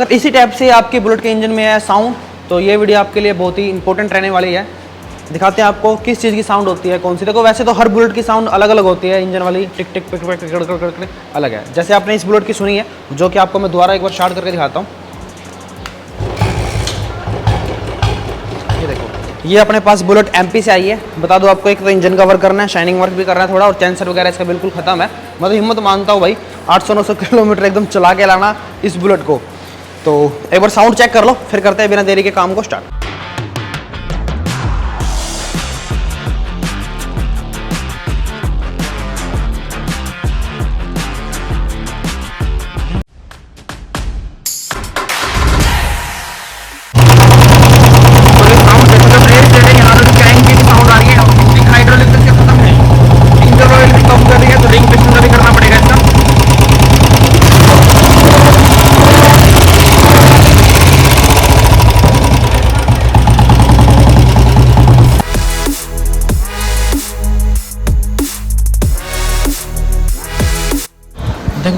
अगर इसी टाइप से आपके बुलेट के इंजन में है साउंड, तो ये वीडियो आपके लिए बहुत ही इंपॉर्टेंट रहने वाली है। दिखाते हैं आपको किस चीज़ की साउंड होती है, कौन सी। देखो वैसे तो हर बुलेट की साउंड अलग अलग होती है, इंजन वाली टिक टिक पिक पिक अलग है। जैसे आपने इस बुलेट की सुनी है, जो कि आपको मैं दोबारा एक बार स्टार्ट करके दिखाता हूँ। ये देखो, ये अपने पास बुलेट MP से आई है। बता दो आपको, एक तो इंजन का वर्क करना है, शाइनिंग वर्क भी करना है थोड़ा, और सेंसर वगैरह इसका बिल्कुल खत्म है। मैं तो हिम्मत मानता हूँ भाई 800-900 किलोमीटर एकदम चला के लाना इस बुलेट को। तो एक बार साउंड चेक कर लो, फिर करते हैं बिना देरी के काम को स्टार्ट।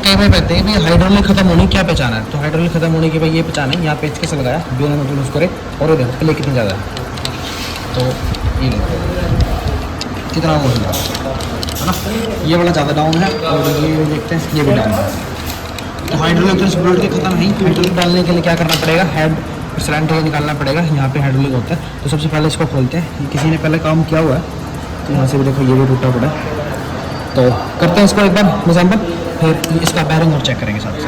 कई बार कहते हैं कि हाइड्रोलिक खत्म होने क्या पहचान है, तो हाइड्रोलिक खत्म होने की भाई ये पहचान है। यहाँ पेच कैसे लगाया बिना मतलब यूज़ करे, और ये देखो प्ले कितनी ज़्यादा है, तो ये देखो कितना वो है ना, ये वाला ज़्यादा डाउन है, और ये देखते हैं ये भी डाउन है। तो हाइड्रोलिक तो इस बुलेट के खत्म नहीं। हाइड्रोलिक डालने के लिए क्या करना पड़ेगा, हेड सिलेंडर निकालना पड़ेगा। यहाँ पे हाइड्रोलिक होता है, तो सबसे पहले इसको खोलते हैं। किसी ने पहले काम किया हुआ है, तो यहाँ से भी देखो ये भी टूटा पड़ा है। तो करते हैं इसको एक बार एग्जाम्पल, फिर इसका बैरिंग और चेक करेंगे साथ से।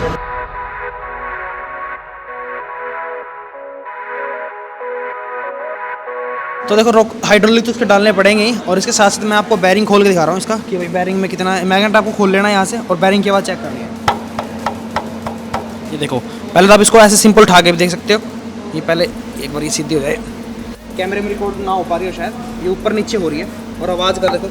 तो देखो हाइड्रोलिक तो इसके डालने पड़ेंगे ही, और इसके साथ साथ मैं आपको बैरिंग खोल के दिखा रहा हूँ इसका, कि भाई बैरिंग में कितना है। मैग्नेट आपको खोल लेना है यहाँ से, और बैरिंग के बाद चेक करनी है। ये देखो, पहले तो आप इसको ऐसे सिंपल उठा के भी देख सकते हो। ये पहले एक बार ये सीधी हो जाए, कैमरे में रिकॉर्ड ना हो पा रही हो शायद, ये ऊपर नीचे हो रही है। और आवाज़ का देखो,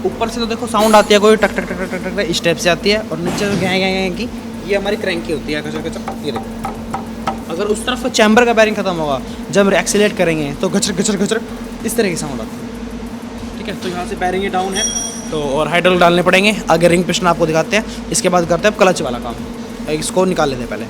ऊपर से तो देखो साउंड आती है कोई टक टक टक टक टक टक इस टाइप से आती है, और नीचे तो गैं गैं गैं की ये हमारी क्रैंक की होती है कचर कचर। ये देखो, अगर उस तरफ चैम्बर का बैरिंग खत्म होगा, जब एक्सीलेट करेंगे तो गचर गचर गचर इस तरह की साउंड आती है। ठीक है, तो यहाँ से बैरिंग डाउन है, तो और हाइड्रोलिक डालने पड़ेंगे। आगे रिंग पिस्टन आपको दिखाते हैं, इसके बाद करते हैं क्लच वाला काम। इसको निकाल लेते हैं पहले।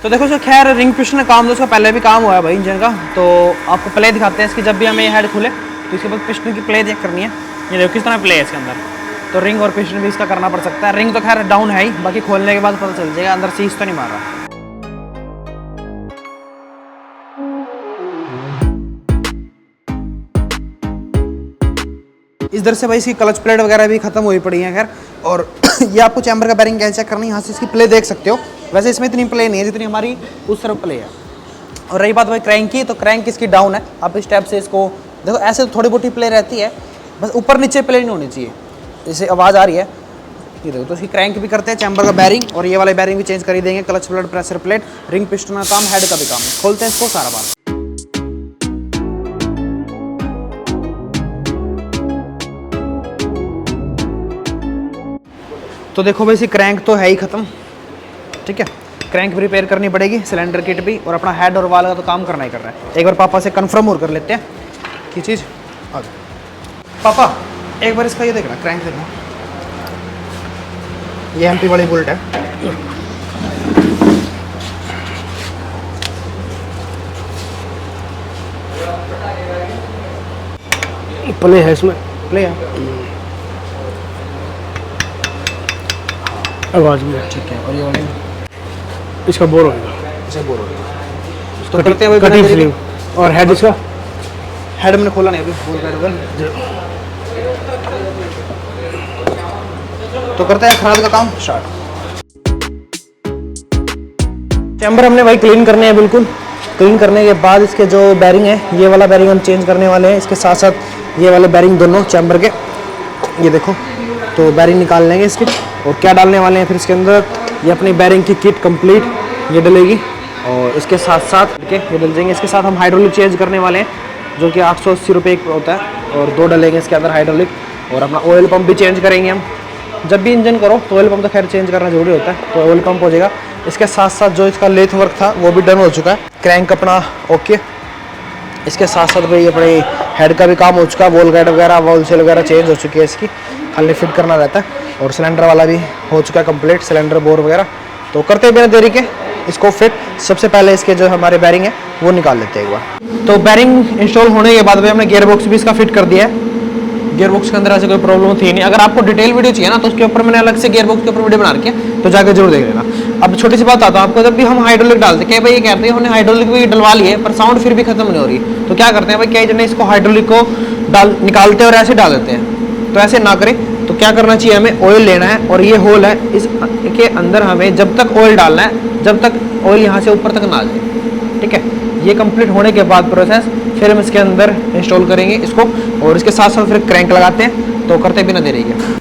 तो देखो सर, खैर रिंग पिस्टन काम तो उसका पहले भी काम हुआ है भाई इंजन का। तो आपको प्ले दिखाते हैं इसकी। जब भी हमें ये हेड खुले तो इसके बाद पिस्टन की प्ले चेक करनी है। ये देखो किस तरह प्ले है इसके अंदर, तो रिंग और पिस्टन भी इसका करना पड़ सकता है। रिंग तो खैर डाउन है ही, बाकी खोलने के बाद पता चल जाएगा अंदर सीज तो नहीं मार रहा। इधर से भाई इसकी क्लच प्लेट वगैरह भी खत्म हुई पड़ी है खैर। और ये आपको चैम्बर का बैरिंग कैसे चेक करनी है, यहाँ से इसकी प्ले देख सकते हो। वैसे इसमें इतनी प्ले नहीं है जितनी हमारी उस तरफ प्ले है। और रही बात भाई क्रैंक की, तो क्रैंक इसकी डाउन है। आप इस टाइप से इसको देखो, ऐसे तो थोड़ी बहुत प्ले रहती है, बस ऊपर नीचे प्ले नहीं होनी चाहिए। जैसे आवाज़ आ रही है, ये देखो। तो इसकी क्रैंक भी करते हैं, चैम्बर का बैरिंग और ये वाला बैरिंग भी चेंज कर ही देंगे। Clutch plate, pressure plate, ring piston का काम, हेड का भी काम। खोलते हैं इसको सारा बात। तो देखो भाई, इसी क्रैंक तो है ही ख़त्म। ठीक है, क्रैंक भी रिपेयर करनी पड़ेगी, सिलेंडर किट भी, और अपना हेड और वाल का तो काम करना ही करना है। एक बार पापा से कंफर्म और कर लेते हैं कि चीज़ आ गई। पापा एक बार इसका ये देखना, क्रैंक देखना। ये MP वाली बुलेट है। प्ले है इसमें, प्ले है, आवाज़ भी है। ठीक है। और ये वाली इसका बोर होगा, इसे बोर होगा। तो करते हैं वही कटिंग बिना देरी। स्लीव। और हेड इसका, हेड मैंने खोला नहीं अभी, बोल रहा है। तो करते हैं खराद का काम स्टार्ट। चैम्बर हमने भाई क्लीन करने हैं, बिल्कुल क्लीन करने के बाद इसके जो बैरिंग है, ये वाला बैरिंग हम चेंज करने वाले हैं। इसके साथ साथ ये वाले बैरिंग दोनों चैम्बर के, ये देखो। तो बैरिंग निकाल लेंगे इसकी, और क्या डालने वाले हैं फिर इसके अंदर, ये अपनी बैरिंग की किट कंप्लीट ये डलेगी, और इसके साथ साथ ये डल जाएंगे। इसके साथ हम हाइड्रोलिक चेंज करने वाले हैं, जो कि 880 रुपये होता है, और 2 डलेंगे इसके अंदर हाइड्रोलिक। और अपना ऑयल पंप भी चेंज करेंगे हम। जब भी इंजन करो तो ऑयल पंप तो खैर चेंज करना जरूरी होता है, तो ऑयल पंप हो जाएगा। इसके साथ साथ जो इसका लेथ वर्क था वो भी डन हो चुका है। क्रैंक अपना ओके। इसके साथ साथ भाई अपने हेड का भी काम हो चुका है, वॉल गाइड वगैरह वॉल सेल वगैरह चेंज हो चुकी है इसकी, खाली फिट करना रहता है। और सिलेंडर वाला भी हो चुका है कंप्लीट, सिलेंडर बोर वगैरह। तो करते हैं बिना देरी के इसको फिट। सबसे पहले इसके जो हमारे बैरिंग है वो निकाल लेते हैं एक बार। तो बैरिंग इंस्टॉल होने के बाद भाई हमने गियर बॉक्स भी इसका फिट कर दिया है। गियर बॉक्स के अंदर ऐसे कोई प्रॉब्लम थी नहीं। अगर आपको डिटेल वीडियो चाहिए ना तो उसके ऊपर मैंने अलग से गियर बॉक्स के ऊपर वीडियो बना रखी है, तो जाकर जरूर देख लेना। अब छोटी सी बात आता हूँ आपको, जब भी हम हाइड्रोलिक डालते हैं, भाई ये कहते हैं हमने हाइड्रोलिक भी डलवा ली है पर साउंड फिर भी खत्म नहीं हो रही, तो क्या करते हैं भाई, कई जने इसको हाइड्रोलिक को निकालते हैं और ऐसे डाल देते हैं। तो ऐसे ना करें, तो क्या करना चाहिए, हमें ऑयल लेना है और ये होल है, इसके अंदर हमें जब तक ऑयल डालना है जब तक ऑयल यहाँ से ऊपर तक ना आ जाए। ठीक है, ये कंप्लीट होने के बाद प्रोसेस फिर हम इसके अंदर इंस्टॉल करेंगे इसको, और इसके साथ साथ फिर क्रैंक लगाते हैं। तो करते बिना देरी के।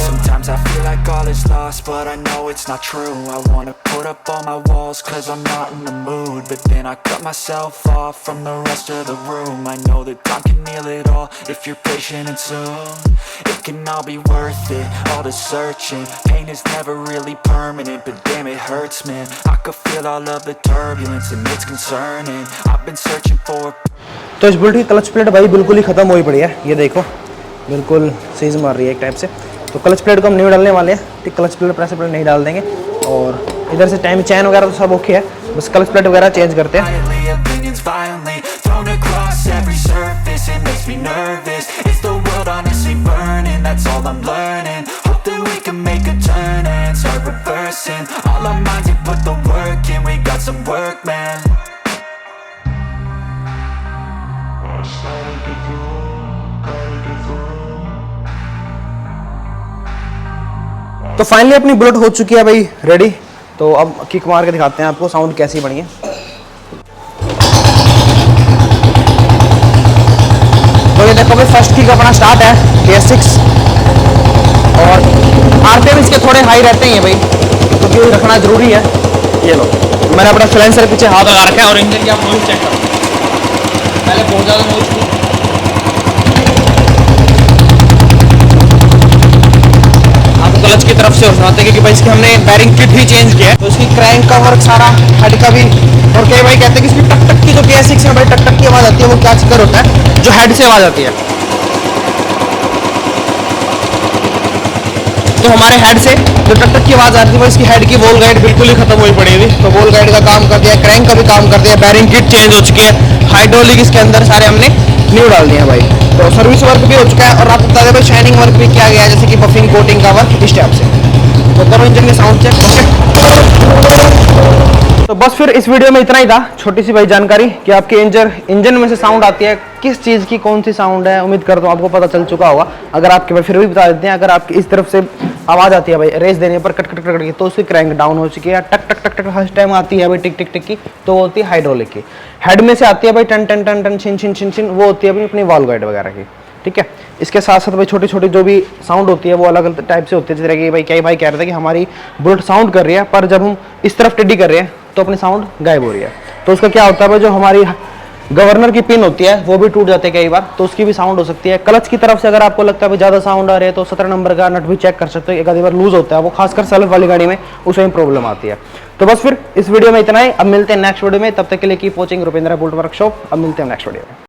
Sometimes I feel like all is lost, but I know it's not true. I wanna put up all my walls, cause I'm not in the mood. But then I cut myself off from the rest of the room. I know that time can heal it all, if you're patient and soon. It can all be worth it, all the searching. Pain is never really permanent, but damn it hurts, man. I could feel all of the turbulence and it's concerning. I've been searching for. तो इस bullet की clutch plate भाई बिल्कुल ही खत्म हुई पड़ी है, ये देखो बिल्कुल सीज मार रही है एक टाइप से। तो क्लच प्लेट को हम नहीं डालने वाले हैं, ठीक, क्लच प्लेट प्रेशर प्लेट नहीं डाल देंगे। और इधर से टाइम चैन वगैरह तो सब ओके है, बस क्लच प्लेट वगैरह चेंज करते हैं। तो फाइनली अपनी बुलेट हो चुकी है भाई रेडी। तो अब किक मार के दिखाते हैं आपको साउंड कैसी बनी है। तो ये देखो भाई फर्स्ट किक अपना स्टार्ट है K6, और आरपीएम इसके थोड़े हाई रहते हैं भाई, क्योंकि तो रखना जरूरी है। ये लो, मैंने अपना सिलेंसर पीछे हाथ लगा रखा है और इंजन की आप नॉइज चेक करो, पहले बहुत ज़्यादा नॉइज थी। क्लच की तरफ से हो सुनाते हैं, क्योंकि भाई इसकी हमने बैरिंग किट भी चेंज किया है, तो इसकी क्रैंक का वर्क सारा, हेड का भी। और कई भाई कहते हैं कि इसकी टक टक की जो K6 में भाई टक टक की आवाज़ आती है, वो क्या चक्कर होता है, जो हेड से आवाज़ आती है। तो हमारे हेड से जो टक टक की आवाज़ आती है वो इसकी हेड की वॉल गाइड बिल्कुल ही खत्म हुई पड़ी हुई, तो वॉल गाइड का काम कर दिया, क्रैंक का भी काम कर दिया, बैरिंग किट चेंज हो चुकी है, हाइड्रोलिक इसके अंदर सारे हमने न्यू डाल दिए हैं भाई। तो सर्विस वर्क भी हो चुका है, और आपको बता दें भाई शाइनिंग वर्क भी किया गया है, जैसे कि बफिंग कोटिंग का वर्क इस टाइप से। तो करो इंजन के साउंड चेक। तो बस फिर इस वीडियो में इतना ही था, छोटी सी भाई जानकारी कि आपके इंजन में से साउंड आती है, किस चीज़ की कौन सी साउंड है। उम्मीद करता हूँ आपको पता चल चुका होगा। अगर आपके भाई फिर भी बता देते हैं, अगर आपकी इस तरफ से आवाज़ आती है भाई रेस देने पर कट कट कट की, तो उसकी क्रैंक डाउन हो चुकी है। टक टक टक टक फर्स्ट टाइम आती है भाई टिक टिक टिक की, तो वो होती है हाइड्रोलिक की। हेड में से आती है भाई टन टन टन टन छिन छिन छिन छिन, वो होती है भाई अपनी वॉल गाइड वगैरह की। ठीक है, इसके साथ साथ भाई छोटी छोटी जो भी साउंड होती है वो अलग अलग टाइप से होती है। जैसे कि भाई कई भाई कह रहे थे कि हमारी बुलेट साउंड कर रही है, पर जब हम इस तरफ टेढ़ी कर रहे हैं तो अपनी साउंड गायब हो रही है। तो उसका क्या होता है भाई, जो हमारी गवर्नर की पिन होती है वो भी टूट जाती है कई बार, तो उसकी भी साउंड हो सकती है। क्लच की तरफ से अगर आपको लगता है भाई ज़्यादा साउंड आ रही है, तो 17 नंबर का नट भी चेक कर सकते हो, एक आधी बार लूज होता है वो, खासकर सेल्फ वाली गाड़ी में उसमें प्रॉब्लम आती है। तो बस फिर इस वीडियो में इतना ही, अब मिलते हैं नेक्स्ट वीडियो में। तब तक के लिए keep watching Rupendra bullet workshop. अब मिलते हैं नेक्स्ट वीडियो में।